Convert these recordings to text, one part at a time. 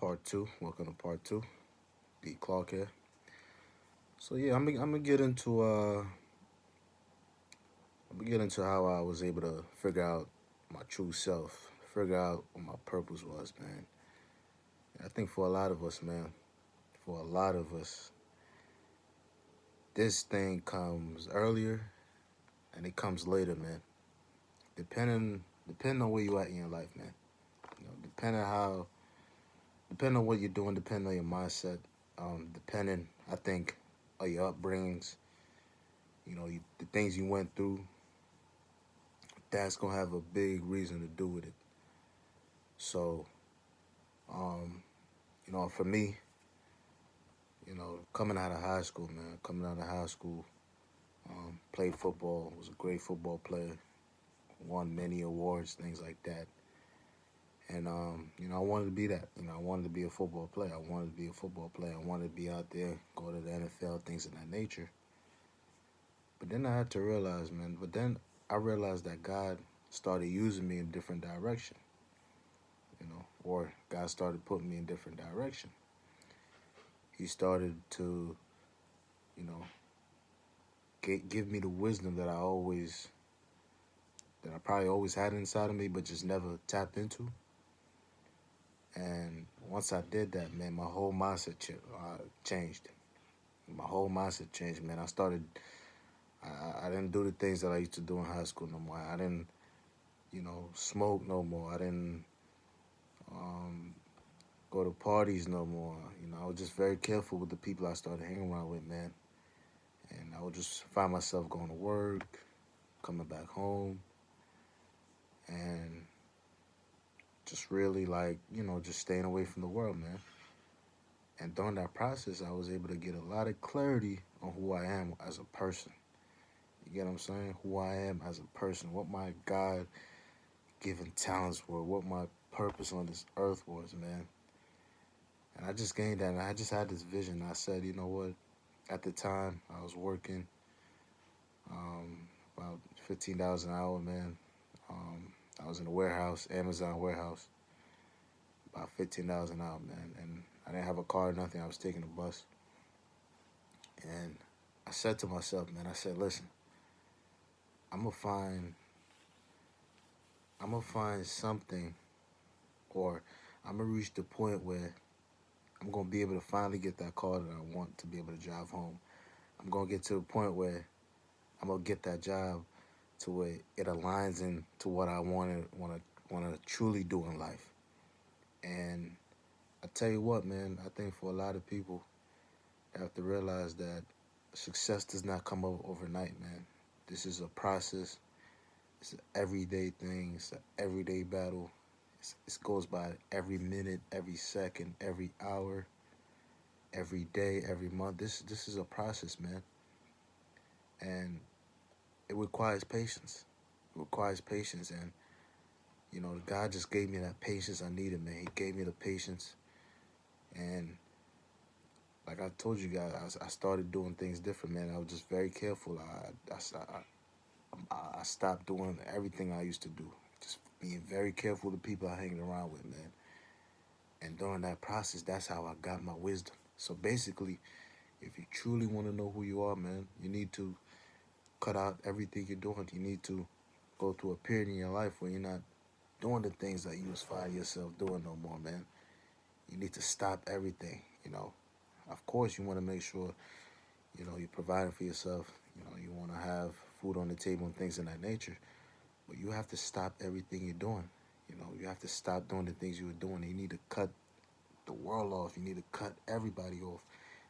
Part two. Welcome to part two. D Clark here. So yeah, I'm gonna get into how I was able to figure out my true self, figure out what my purpose was, man. I think for a lot of us, man, for a lot of us, this thing comes earlier and it comes later, man. Depending on where you at in your life, man. Depending on what you're doing, depending on your mindset, depending, I think, on your upbringings, the things you went through, that's gonna have a big reason to do with it. So, um, for me, coming out of high school, man, played football, was a great football player, won many awards, things like that. And I wanted to be that. I wanted to be a football player. I wanted to be a football player. I wanted to be out there, go to the NFL, things of that nature. But then I had to realize, man. But then I realized that God started using me in a different direction. Or God started putting me in different direction. He started to, you know, give me the wisdom that I probably always had inside of me, but just never tapped into. And once I did that, man, my whole mindset changed. My whole mindset changed, man. I didn't do the things that I used to do in high school no more. I didn't, smoke no more. I didn't um, go to parties no more. I was just very careful with the people I started hanging around with, man. And I would just find myself going to work, coming back home, and just really just staying away from the world, man. And during that process, I was able to get a lot of clarity on who I am as a person. You get what I'm saying? Who I am as a person, what my God given talents were, what my purpose on this earth was, man. And I just gained that, and I just had this vision. I said, you know what? At the time, I was working about $15 an hour, man. Um, I was in a warehouse, Amazon warehouse, about $15 an hour, man. And I didn't have a car or nothing. I was taking a bus. And I said to myself, man, I said, listen, I'm gonna find I'm gonna find something, or I'm gonna reach the point where I'm gonna be able to finally get that car that I want to be able to drive home. I'm gonna get to the point where I'm gonna get that job to where it aligns into what I wanna truly do in life. And I tell you what, man, I think for a lot of people, they have to realize that success does not come overnight, man. This is a process. It's an everyday thing. It's an everyday battle. It goes by every minute, every second, every hour, every day, every month. This is a process, man, and it requires patience. It requires patience, and God just gave me that patience I needed, man. He gave me the patience, and like I told you guys, I started doing things different, man. I was just very careful. I stopped doing everything I used to do. Just being very careful with the people I hanging around with, man. And during that process, that's how I got my wisdom. So basically, if you truly want to know who you are, man, you need to cut out everything you're doing. You need to go through a period in your life where you're not doing the things that you was find yourself doing no more, man. You need to stop everything. Of course, you want to make sure, you're providing for yourself. You want to have food on the table and things of that nature. But you have to stop everything you're doing. You have to stop doing the things you were doing. You need to cut the world off. You need to cut everybody off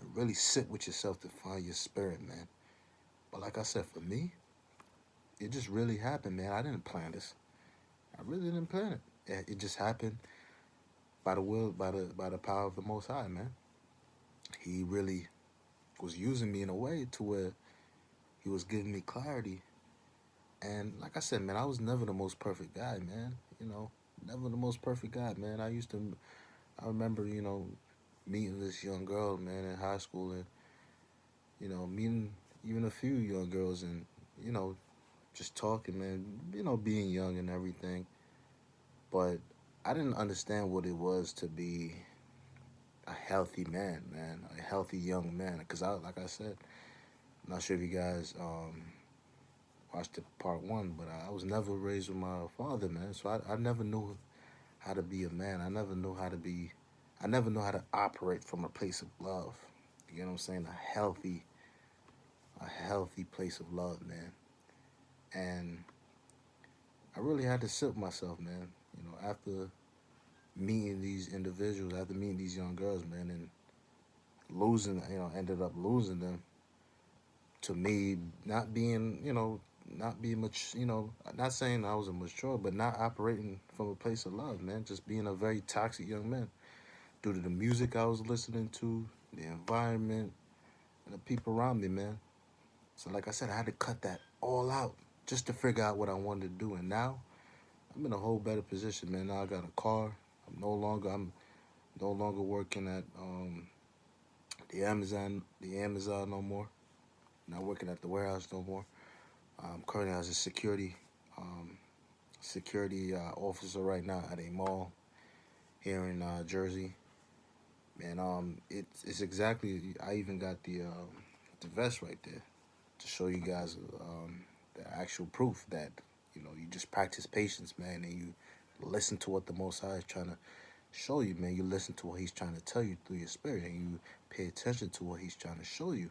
and really sit with yourself to find your spirit, man. But like I said, for me, it just really happened, man. I didn't plan this. I really didn't plan it. It just happened by the will, by the power of the Most High, man. He really was using me in a way to where he was giving me clarity. And like I said, man, I was never the most perfect guy, man. Never the most perfect guy, man. I remember, meeting this young girl, man, in high school, and meeting even a few young girls, and you know, just talking, man. Being young and everything. But I didn't understand what it was to be. a healthy man, man, a healthy young man. Because like I said, I'm not sure if you guys watched the part one, but I was never raised with my father, man. So I never knew how to be a man. I never knew how to be. I never knew how to operate from a place of love. You know what I'm saying? A healthy place of love, man. And I really had to sit with myself, man. You know, after meeting these individuals, after meeting these young girls, man, and losing, ended up losing them to me not being, not being much, not saying I was immature, but not operating from a place of love, man. Just being a very toxic young man due to the music I was listening to, the environment, and the people around me, man. So, like I said, I had to cut that all out just to figure out what I wanted to do. And now I'm in a whole better position, man. Now I got a car. I'm no longer working at the Amazon no more. Not working at the warehouse no more. Currently as a um, security officer right now at a mall here in Jersey. And it's exactly. I even got the vest right there to show you guys the actual proof that you just practice patience, man, and you listen to what the Most High is trying to show you, man. You listen to what He's trying to tell you through your spirit, and you pay attention to what He's trying to show you.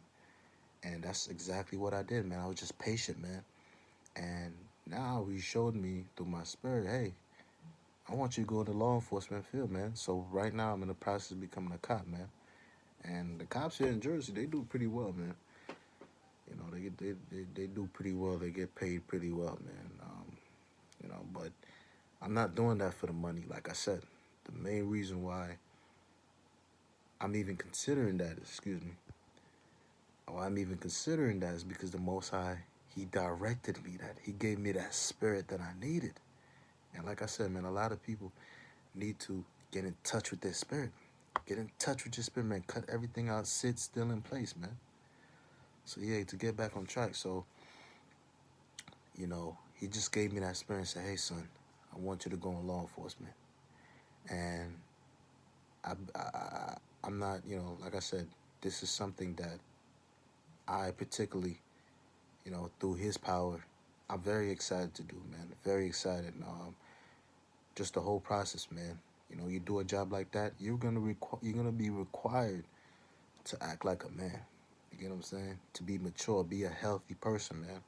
And that's exactly what I did, man. I was just patient, man. And now He showed me through my spirit, hey, I want you to go in the law enforcement field, man. So right now I'm in the process of becoming a cop, man. And the cops here in Jersey, they do pretty well, man. They do pretty well. They get paid pretty well, man. But I'm not doing that for the money. Like I said, the main reason why I'm even considering that, excuse me, why I'm even considering that is because the Most High, He directed me that. He gave me that spirit that I needed. And like I said, man, a lot of people need to get in touch with their spirit. Get in touch with your spirit, man. Cut everything out. Sit still in place, man. So yeah, to get back on track. So he just gave me that spirit and said, "Hey, son, I want you to go in law enforcement." And I'm not, like I said, this is something that I particularly, through His power, I'm very excited to do, man. Very excited. Just the whole process, man. You do a job like that, you're gonna be required to act like a man. You get what I'm saying? To be mature, be a healthy person, man.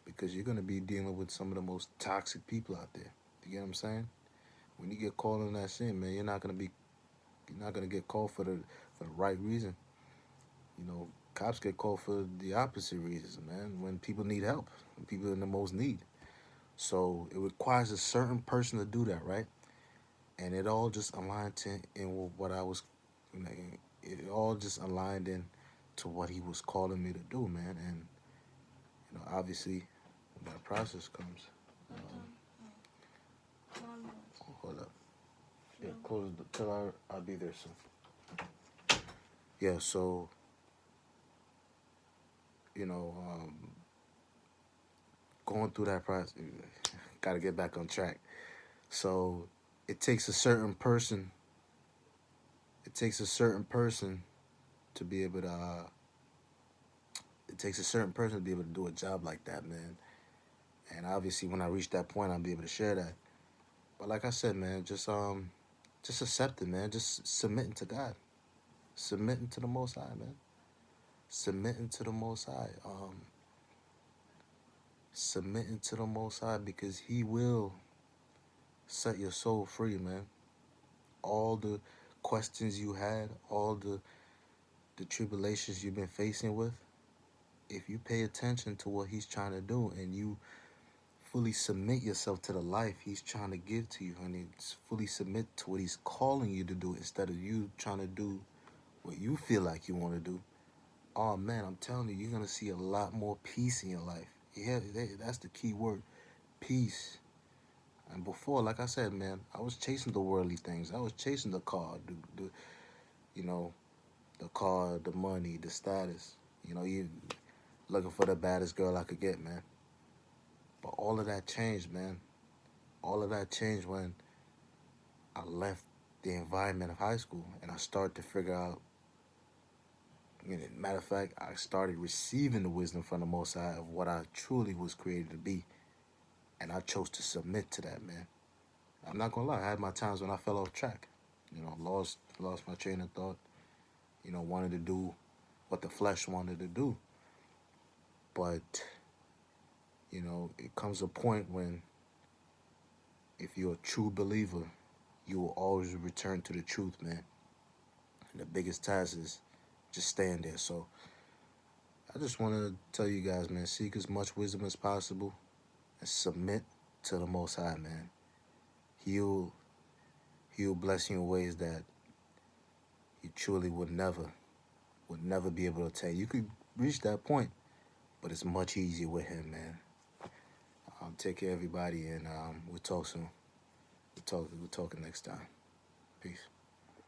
Because you're gonna be dealing with some of the most toxic people out there. You get what I'm saying? When you get called on that sin, man, you're not gonna get called for the right reason. Cops get called for the opposite reasons, man. When people need help, when people are in the most need. So it requires a certain person to do that, right? And it all just aligned in what I was, you know, it all just aligned in to what He was calling me to do, man. And obviously, when that process comes, hold up, yeah, close till I'll be there soon. Yeah, so you know, going through that process, got to get back on track. So it takes a certain person. It takes a certain person to be able to. It takes a certain person to be able to do a job like that, man. And obviously, when I reach that point, I'll be able to share that. But like I said, man, just accept it, man. Just submitting to God, submitting to the Most High, man. Submitting to the Most High. Submitting to the Most High because He will set your soul free, man. All the questions you had, all the tribulations you've been facing with, if you pay attention to what He's trying to do and you fully submit yourself to the life He's trying to give to you, and it's fully submit to what He's calling you to do instead of you trying to do what you feel like you want to do. Oh man, I'm telling you, you're gonna see a lot more peace in your life. Yeah, that's the key word, peace. And before, like I said, man, I was chasing the worldly things. I was chasing the car, you know, the car, the money, the status. You looking for the baddest girl I could get, man. But all of that changed, man. All of that changed when I left the environment of high school, and I started to figure out. Matter of fact, I started receiving the wisdom from the Most High of what I truly was created to be, and I chose to submit to that, man. I'm not gonna lie, I had my times when I fell off track. Lost my train of thought. Wanted to do what the flesh wanted to do, but it comes a point when, if you're a true believer, you will always return to the truth, man. And the biggest task is just staying there. So I just want to tell you guys, man, seek as much wisdom as possible and submit to the Most High, man. He'll bless you in ways that you truly would never be able to attain. You could reach that point, but it's much easier with him, man. Take care, everybody, and we'll talk soon. We'll talk next time. Peace.